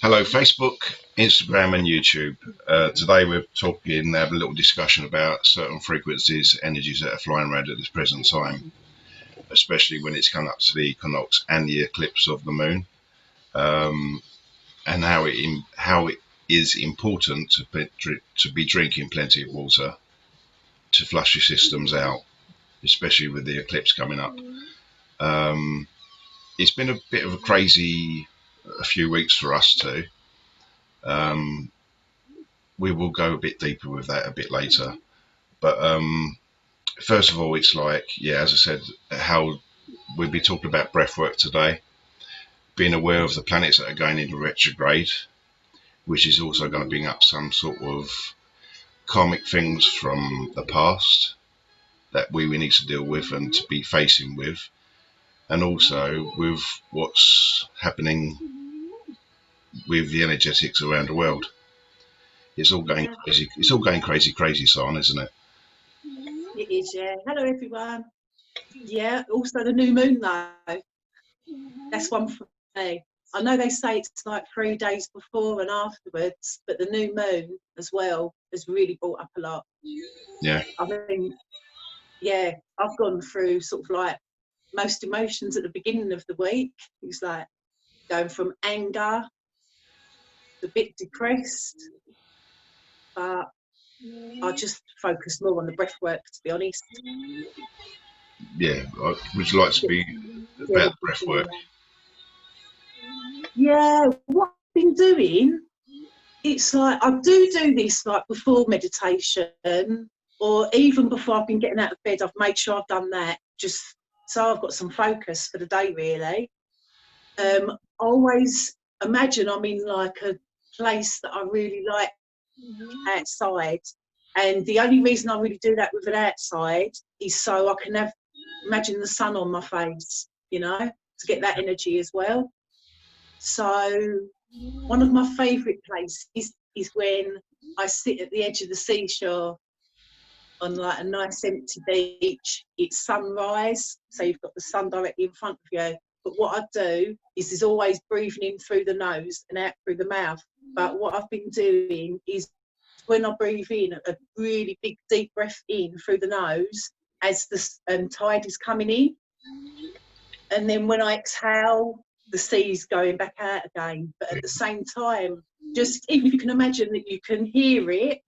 Hello, Facebook, Instagram, and YouTube. Today we're talking, have a little discussion about certain frequencies, energies that are flying around at this present time, especially when it's come up to the equinox and the eclipse of the moon, um, and how it is important to be drinking plenty of water to flush your systems out, especially with the eclipse coming up. Um, it's been a bit of a few weeks for us too. Um, we will go a bit deeper with that a bit later. But first of all, it's like, yeah, as I said, how we'll be talking about breathwork today, being aware of the planets that are going into retrograde, which is also going to bring up some sort of karmic things from the past that we need to deal with and to be facing with, and also with what's happening with the energetics around the world. It's all going crazy. It's all going crazy, crazy, son, isn't it? It is, yeah. Hello, everyone. Yeah, also the new moon, though. That's one for me. I know they say it's like 3 days before and afterwards, but the new moon as well has really brought up a lot. Yeah. I mean, yeah, I've gone through sort of like most emotions at the beginning of the week. It was like going from anger, a bit depressed, but I just focused more on the breath work, to be honest. Yeah. Would you like to be about the breath work? Yeah, what I've been doing, it's like I do this like before meditation, or even before I've been getting out of bed. I've made sure I've done that, just so I've got some focus for the day, really. I always imagine I'm in like a place that I really like outside, and the only reason I really do that with an outside is so I can imagine the sun on my face, to get that energy as well. So one of my favourite places is when I sit at the edge of the seashore on like a nice empty beach. It's sunrise, so you've got the sun directly in front of you. But what I do is always breathing in through the nose and out through the mouth. But what I've been doing is when I breathe in, a really big deep breath in through the nose as the tide is coming in. And then when I exhale, the sea's going back out again. But at the same time, just even if you can imagine that you can hear it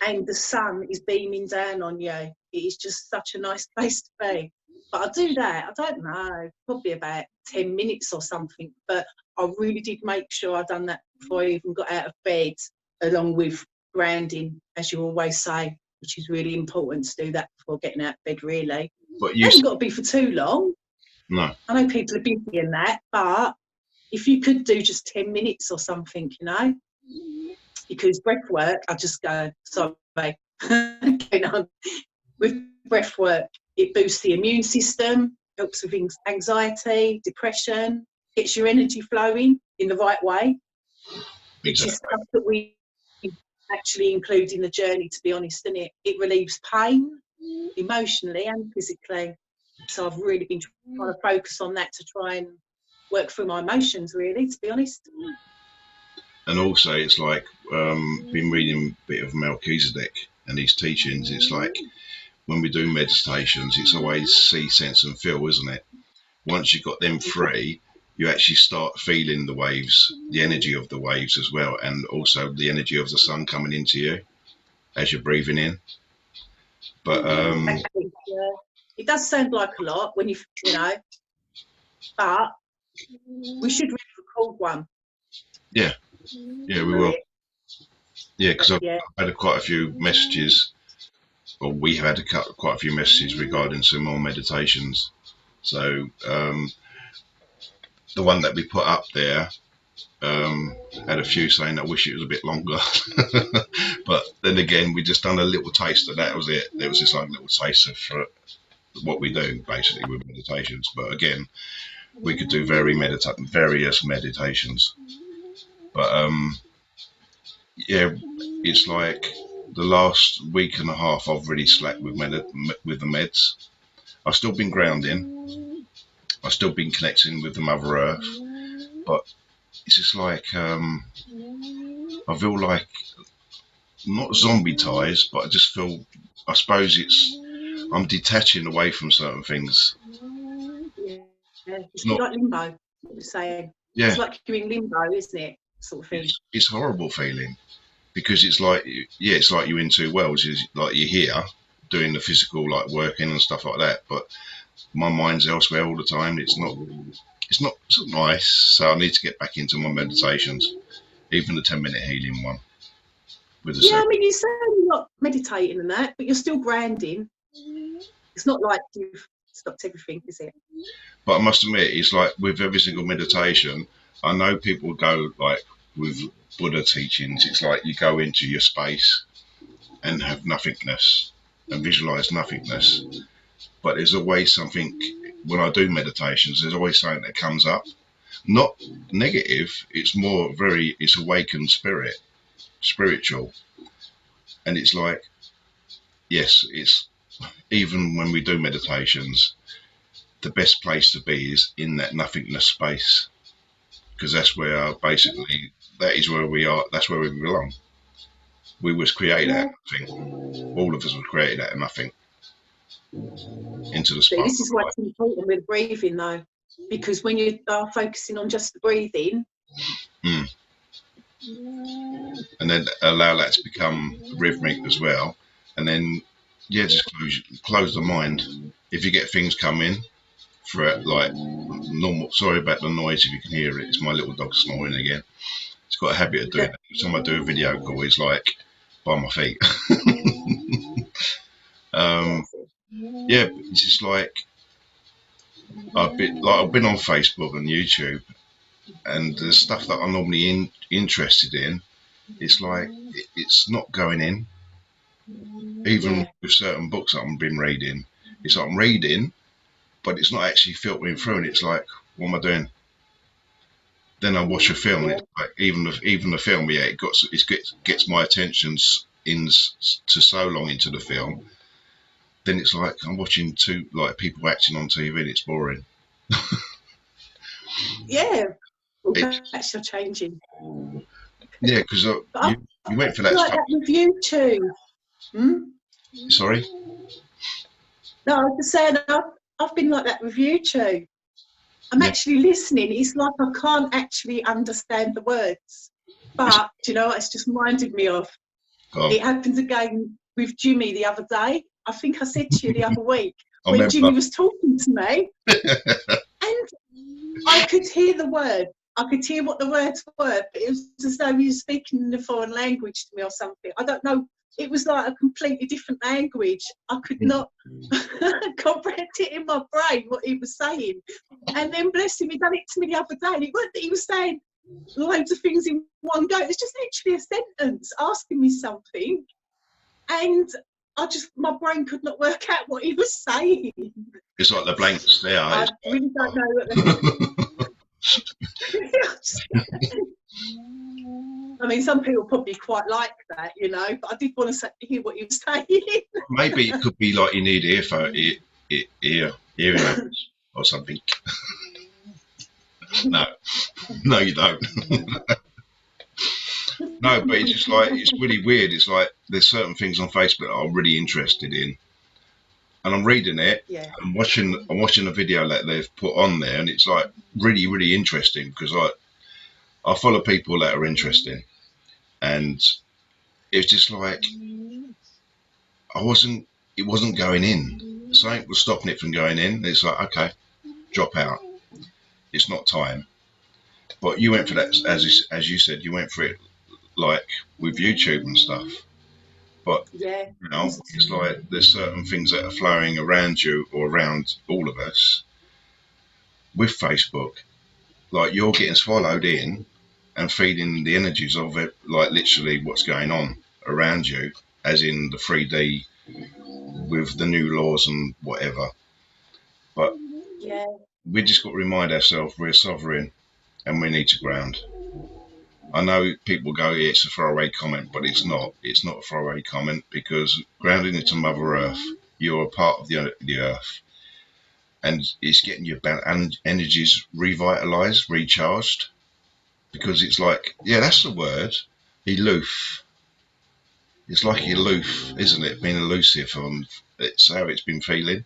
and the sun is beaming down on you, it is just such a nice place to be. But I do that, I don't know, probably about 10 minutes or something. But I really did make sure I'd done that before I even got out of bed, along with grounding, as you always say, which is really important to do that before getting out of bed, really. But It hasn't got to be for too long. No. I know people are busy in that, but if you could do just 10 minutes or something, because breath work, I just go, sorry, going on. With breath work, it boosts the immune system, helps with anxiety, depression, gets your energy flowing in the right way, which is stuff that we actually include in the journey, to be honest, and it relieves pain emotionally and physically. So I've really been trying to focus on that to try and work through my emotions, really, to be honest. And also, it's like been reading a bit of Melchizedek and his teachings. It's like when we do meditations, it's always see, sense, and feel, isn't it? Once you've got them free, you actually start feeling the waves, the energy of the waves as well, and also the energy of the sun coming into you as you're breathing in. But it does sound like a lot when you know, but we should really record one. Yeah, we will. Yeah, because I've had quite a few messages, or we have had quite a few messages regarding some more meditations. So the one that we put up there had a few saying, I wish it was a bit longer. But then again, we just done a little taste of that. Was it. There was this like little taste of what we do basically with meditations. But again, we could do various meditations. But yeah, it's like the last week and a half I've really slacked with the meds. I've still been grounding. I've still been connecting with the Mother Earth, but it's just like I feel like not zombie ties, but I just feel. I suppose I'm detaching away from certain things. Yeah. It's It's a bit not. like limbo, what you're saying. It's Yeah, like you're in limbo, isn't it? Sort of thing. it's a horrible feeling because it's like yeah, it's like you're in two worlds. It's like you're here doing the physical like working and stuff like that, but my mind's elsewhere all the time. It's not nice. So I need to get back into my meditations, even the 10-minute healing one with the Yeah, seven. I mean, you say you're not meditating and that, but you're still grounding. It's not like you've stopped everything, is it? But I must admit, it's like with every single meditation, I know people go like with Buddha teachings. It's like you go into your space and have nothingness and visualize nothingness. But there's always something when I do meditations. There's always something that comes up. Not negative. It's awakened spirit, spiritual, and it's like yes, it's even when we do meditations, the best place to be is in that nothingness space because that's where basically that is where we are. That's where we belong. We was created out Yeah. of nothing. All of us were created out of nothing into the See, spark this is of why life. it's important with breathing, though, because when you are focusing on just the breathing, Mm. And then allow that to become rhythmic as well. And then yeah, just close the mind. If you get things coming for it, like normal. Sorry about the noise if you can hear it. It's my little dog snoring again. It's got a habit of doing that. Every time I do a video call, he's like by my feet. um, yes, yeah, it's just like I've been on Facebook and YouTube, and the stuff that I'm normally interested in, it's like it's not going in. Even yeah, with certain books that I've been reading, it's like I'm reading, but it's not actually filtering through. And it's like, what am I doing? Then I watch a film, and yeah. it's like even the film, yeah, it gets my attention in to so long into the film. Then it's like I'm watching two like people acting on TV, and it's boring. Yeah, well, It, that's your changing. yeah, because But you went for I that feel like stuff. that with you too. Hmm? Sorry. No, I was just saying, I've been like that with you too. I'm Yeah. actually listening. It's like I can't actually understand the words. It's But, do you know, it's just reminded me of, gone. it happened again with Jimmy the other day. I think I said to you the other week I when remember. Jimmy was talking to me, and I could hear the word. I could hear what the words were, but it was as though he was speaking in a foreign language to me or something. I don't know. It was like a completely different language. I could not comprehend it in my brain what he was saying. And then, bless him, he done it to me the other day. And it wasn't that he was saying loads of things in one go. It was just literally a sentence asking me something. And my brain could not work out what he was saying. It's like the blank stare. I It's really don't know what I mean, some people probably quite like that, you know, but I did want to hear what you were saying. maybe it could be like you need hearing aids or something. No, no, you don't. No, but it's just like it's really weird. It's like there's certain things on Facebook that I'm really interested in, and I'm reading it. Yeah, I'm watching a video that they've put on there, and it's like really, really interesting because I follow people that are interesting, and it's just like I wasn't. It wasn't going in. Something was stopping it from going in. It's like okay, drop out. It's not time. But you went for that as you said. You went for it like with YouTube and stuff. But yeah, it's like there's certain things that are flowing around you or around all of us with Facebook. Like you're getting swallowed in and feeding the energies of it, like literally what's going on around you, as in the 3D with the new laws and whatever. But yeah, we just got to remind ourselves we're sovereign and we need to ground. I know people go, yeah, it's a throwaway comment, but it's not. It's not a throwaway comment because grounding into Mother Earth, you're a part of the Earth, and it's getting your energies revitalized, recharged. because it's like, yeah, that's the word, aloof. It's like aloof, isn't it? Being elusive on it's how it's been feeling.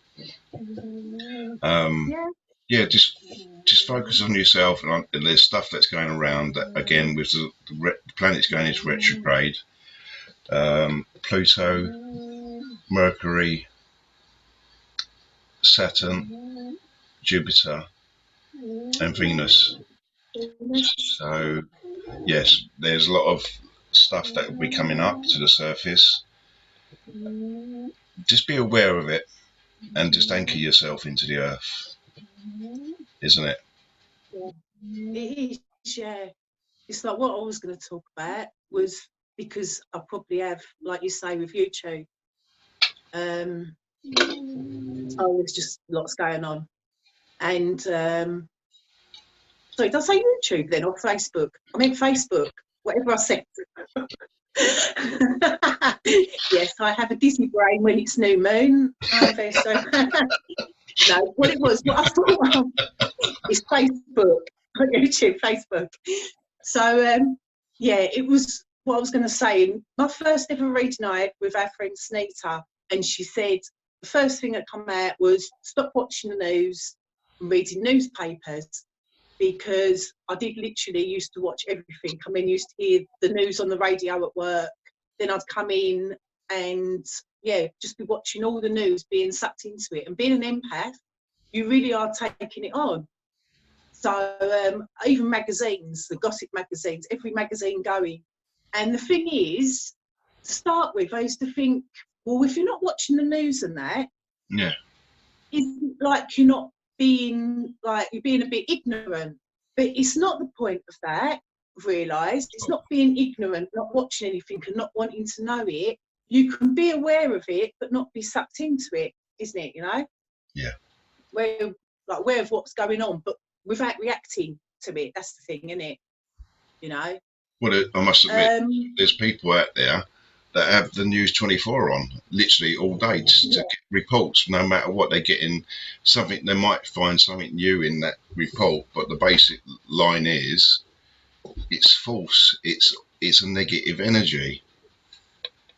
Um, Yeah. yeah, just focus on yourself, and there's stuff that's going around that again with the planets going into retrograde. Pluto, Mercury, Saturn, Jupiter, and Venus. So yes, there's a lot of stuff that will be coming up to the surface. Just be aware of it and just anchor yourself into the earth, isn't it? Yeah. It is, yeah. It's like what I was going to talk about was because I probably have, like you say, with YouTube. Oh, there's just lots going on. And sorry, did I say YouTube then or Facebook? I mean Facebook, whatever I said. Yes, I have a Disney brain when it's new moon. I'm very sorry. No, what it was, what I thought of is Facebook, not YouTube, Facebook. So, yeah, it was what I was going to say. My first ever reading night with our friend Sneeta, and she said the first thing that come out was stop watching the news and reading newspapers, because I did literally used to watch everything. I mean, used to hear the news on the radio at work, then I'd come in and, yeah, just be watching all the news, being sucked into it. And being an empath, you really are taking it on. So even magazines, the gossip magazines, every magazine going. And the thing is, to start with, I used to think, well, if you're not watching the news and that, Yeah. it's like you're not being, like, you're being a bit ignorant. But it's not the point of that, I've realised. It's not being ignorant, not watching anything and not wanting to know it. You can be aware of it, but not be sucked into it, isn't it, you know? Yeah. Where, like, aware of what's going on, but without reacting to it. That's the thing, isn't it? You know. Well, I must admit, Um, there's people out there that have the News 24 on literally all day to yeah, get reports. No matter what they're getting, something they might find something new in that report, but the basic line is it's false. It's a negative energy.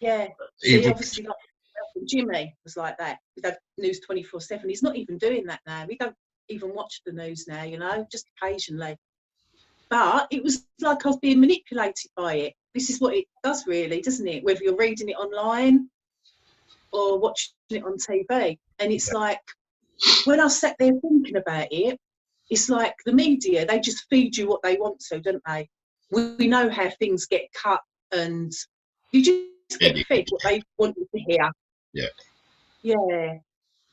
yeah. See, Even obviously, like Jimmy was like that. With that News 24/7. He's not even doing that now. We don't even watch the news now. You know, just occasionally. But it was like I was being manipulated by it. This is what it does, really, doesn't it? Whether you're reading it online or watching it on TV, and it's like when I sat there thinking about it, it's like the media, they just feed you what they want to, don't they? We know how things get cut, and you just get fed what they want you to hear. yeah, Yeah.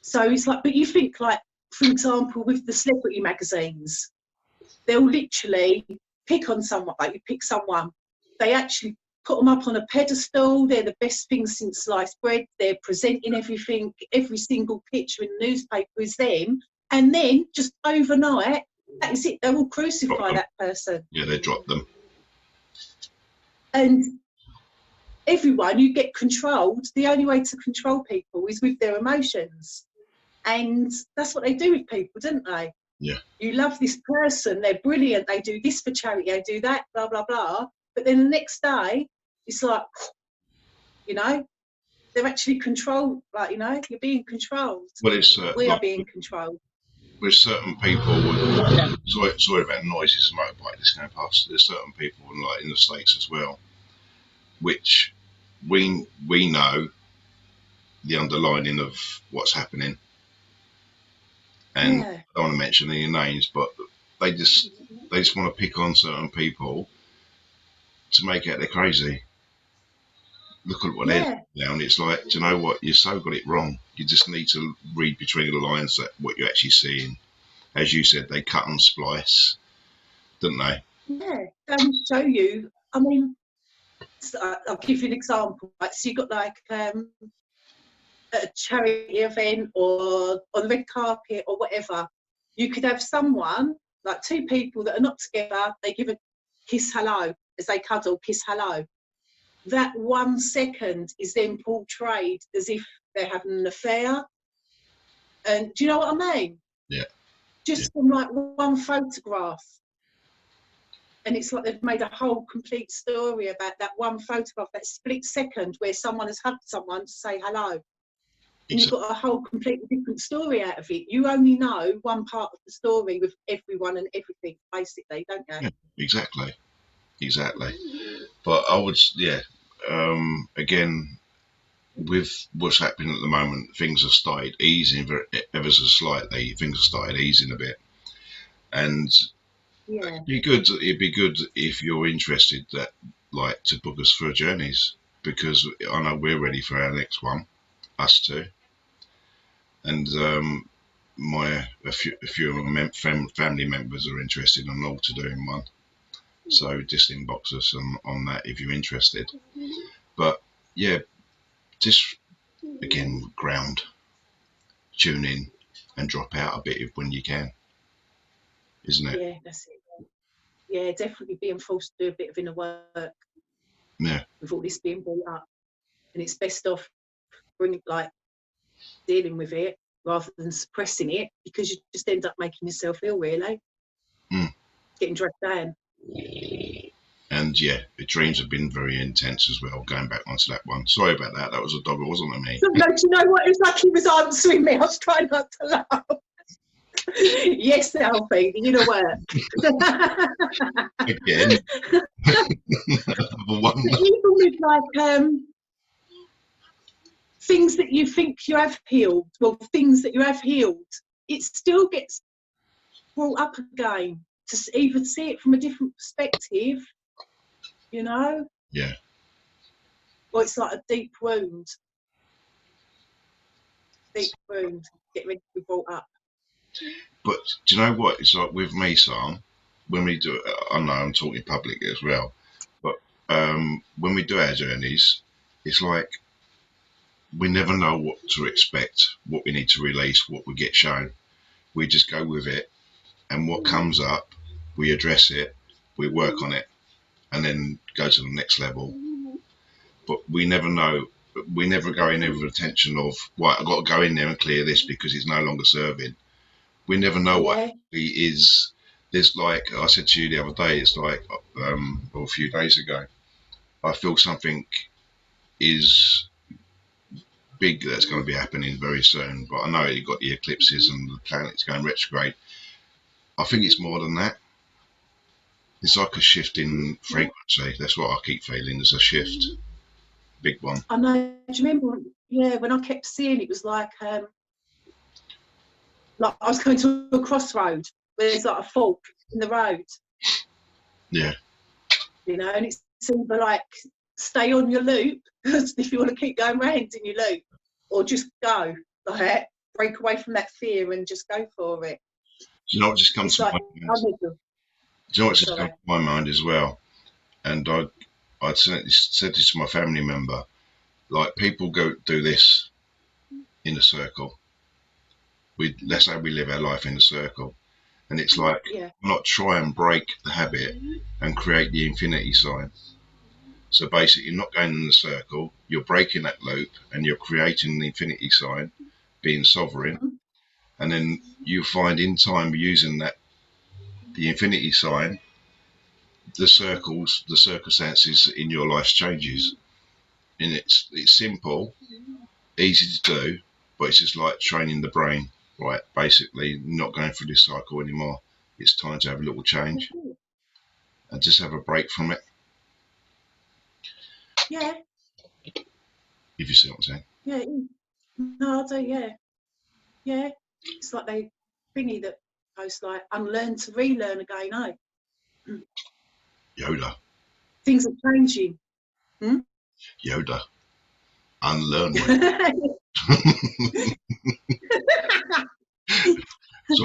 So it's like, but you think, like, for example, with the celebrity magazines, they'll literally pick on someone, like you pick someone, they actually put them up on a pedestal. They're the best thing since sliced bread. They're presenting everything, every single picture in the newspaper is them. And then just overnight, that is it. They will drop crucify them. that person. Yeah, they drop them. And everyone, you get controlled. The only way to control people is with their emotions. And that's what they do with people, don't they? Yeah. You love this person, they're brilliant, they do this for charity, they do that, blah, blah, blah. But then the next day, it's like, you know, they're actually controlled, like, you know, you're being controlled. Well, it's We are like being controlled. with certain people. With, sorry about the noise. It's a motorbike that's going past. There's certain people, like in the States as well, which we know the underlining of what's happening, and Yeah, I don't want to mention any names, but they just want to pick on certain people to make out they're crazy. Look at what they're yeah, doing now, and it's like, do you know what? You so got it wrong. You just need to read between the lines that what you're actually seeing. As you said, they cut and splice, don't they? yeah. Show you. I mean, so I'll give you an example. Like, so you got like a charity event or on the red carpet or whatever. You could have someone, like two people that are not together, they give a kiss hello as they cuddle, kiss hello. That 1 second is then portrayed as if they're having an affair. And do you know what I mean? Yeah. Yeah. Just from like one photograph. And it's like they've made a whole complete story about that one photograph, that split second where someone has hugged someone to say hello. And you've got a whole completely different story out of it. You only know one part of the story with everyone and everything, basically, don't you? Yeah, exactly. But I would, again, with what's happening at the moment, things have started easing ever so slightly. Things have started easing a bit, and Yeah. it'd be good if you're interested to book us for journeys, because I know we're ready for our next one, us two, and a few of my family members are interested and all to doing one. So just inbox us on that if you're interested. But yeah, just again, tune in and drop out a bit when you can, isn't it? Yeah, that's it. Yeah, definitely being forced to do a bit of inner work. Yeah. With all this being brought up, and it's best off dealing with it rather than suppressing it, because you just end up making yourself ill, really. Getting dragged down. And yeah, the dreams have been very intense as well. Going back onto that one. Sorry about that. That was a dog. It wasn't me. No, do you know what? It was like he was answering me. I was trying not to laugh. Yes, Alfie, the inner work. Again. Even with things that you think you have healed, things that you have healed, it still gets brought up again to even see it from a different perspective, you know? Yeah. Or it's like a deep wound. Deep wound, get ready to be brought up. But do you know what? It's like with me, Sam, when we do, I know I'm talking public as well, but when we do our journeys, it's like we never know what to expect, what we need to release, what we get shown. We just go with it, and what comes up, we address it, we work on it, and then go to the next level. But we never know. We never go in there with the intention of, right, I've got to go in there and clear this because it's no longer serving. We never know what actually is. There's like I said to you the other day, it's like a few days ago, I feel something is big that's going to be happening very soon. But I know you've got the eclipses and the planets going retrograde. I think it's more than that. It's like a shift in frequency. That's what I keep feeling. There's a shift, big one. I know. Do you remember? Yeah, when I kept seeing it was like I was going to a crossroad where there's like a fork in the road. Yeah. You know, and it's either like stay on your loop if you want to keep going round in your loop, or just go break away from that fear and just go for it. Do you know what just comes to my mind? Do you know what just comes to my mind as well? And I'd said this to my family member. Like, people go do this in a circle. Let's say we live our life in a circle, and it's like, not try and break the habit and create the infinity sign. So basically, you're not going in the circle, you're breaking that loop, and you're creating the infinity sign, being sovereign, and then you find in time using the infinity sign, the circumstances in your life changes. And it's simple, easy to do, but it's just like training the brain, right? Basically, not going through this cycle anymore. It's time to have a little change and just have a break from it. Yeah. If you see what I'm saying. Yeah. No, I do. Yeah. Yeah. It's like they thingy that post like unlearn to relearn again. Yoda. Things are changing. Yoda. Unlearn. Sorry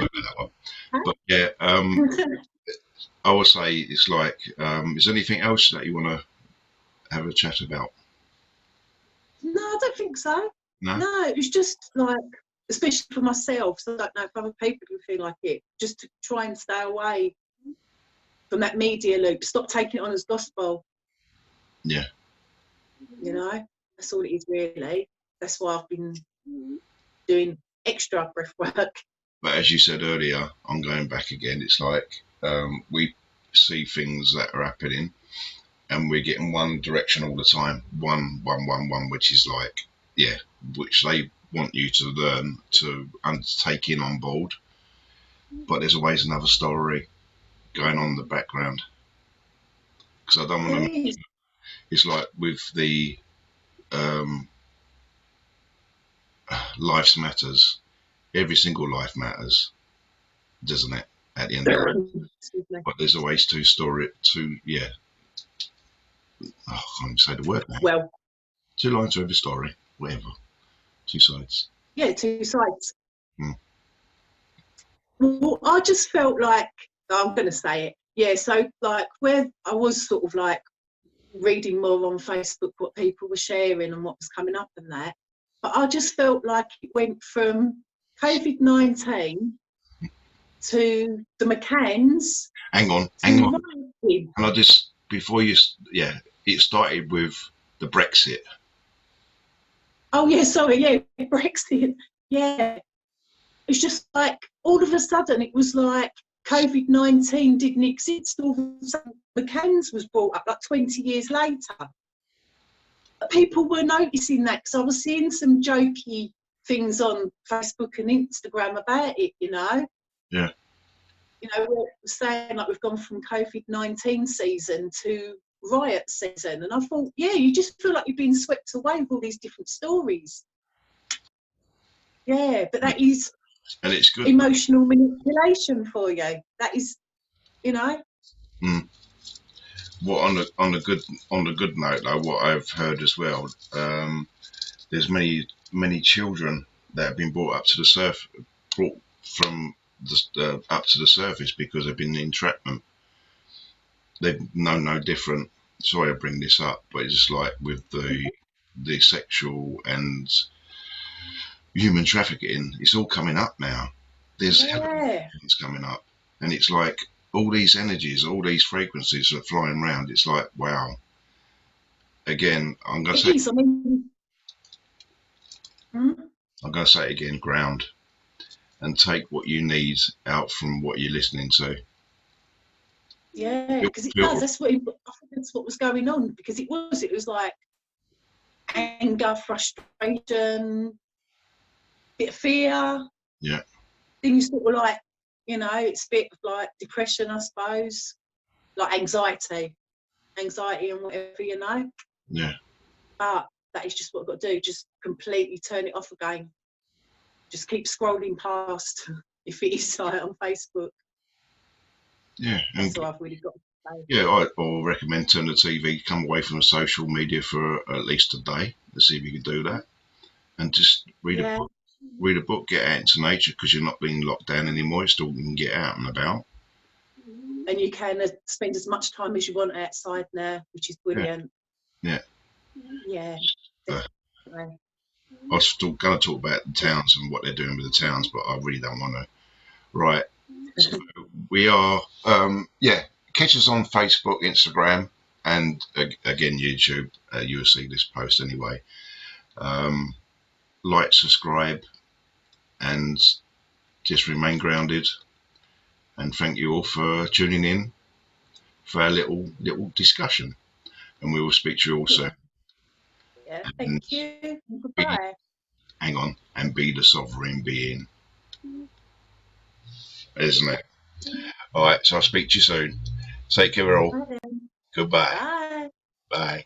about that one. But yeah, I would say it's like, is there anything else that you want to have a chat about? No, I don't think so. No, it was just like, especially for myself, so I don't know if other people can feel like it, just to try and stay away from that media loop. Stop taking it on as gospel. Yeah. You know, that's all it is really. That's why I've been doing extra breath work. But as you said earlier, I'm going back again. It's like we see things that are happening, and we're getting one direction all the time, one, which is like, yeah, which they want you to learn to take in on board. But there's always another story going on in the background. Because I don't want to. Please. It's like with the lives matters. Every single life matters, doesn't it? At the end of the day. But there's always two, yeah. Oh, I can't even say the word now. Well, 2 lines to every story, whatever. 2 sides. Yeah, 2 sides. Hmm. Well, I just felt like, I'm going to say it. Yeah, so like where I was sort of like reading more on Facebook what people were sharing and what was coming up and that, but I just felt like it went from COVID-19 to the McCanns. Hang on. Can I just, before you, yeah, it started with the Brexit. Oh, yeah, sorry, yeah, Brexit. Yeah. It's just like all of a sudden it was like COVID-19 didn't exist. All of a sudden McCann's was brought up like 20 years later. But people were noticing that because I was seeing some jokey things on Facebook and Instagram about it, you know. Yeah. You know, we're saying like we've gone from COVID-19 season to riot season. And I thought, yeah, you just feel like you've been swept away with all these different stories. Yeah, but that is... And it's good. Emotional manipulation for you. That is, you know. What on a good note, though, what I've heard as well, there's many children that have been brought up to the brought from up to the surface because they've been in entrapment. They've known no different. Sorry, I bring this up, but it's just like with the sexual and human trafficking, it's all coming up now. There's things coming up, and it's like all these energies, all these frequencies are flying around. It's like, wow. Again, I'm going to say, I'm going to say it again, ground, and take what you need out from what you're listening to. Yeah, because it does. I think that's what was going on, because it was like anger, frustration, bit of fear. Yeah. Then you sort of like, you know, it's a bit of like depression, I suppose, like anxiety and whatever, you know. Yeah. But that is just what I've got to do. Just completely turn it off again. Just keep scrolling past if it is like on Facebook. Yeah. That's all I've really got to say. Yeah, I'll recommend turn the TV, come away from the social media for at least a day. Let's see if you can do that. And just read a book. Read a book, get out into nature, because you're not being locked down anymore. You still can get out and about. And you can spend as much time as you want outside now, which is brilliant. Yeah. Yeah. I was still going to talk about the towns and what they're doing with the towns, but I really don't want to. Right. So we are, catch us on Facebook, Instagram, and again, YouTube. You'll see this post anyway. Like, subscribe, and just remain grounded. And thank you all for tuning in for our little discussion. And we will speak to you also. Yeah, thank you. Goodbye. Hang on, and be the sovereign being. Isn't it? All right, so I'll speak to you soon. Take care, all. Bye. Goodbye. Bye. Bye.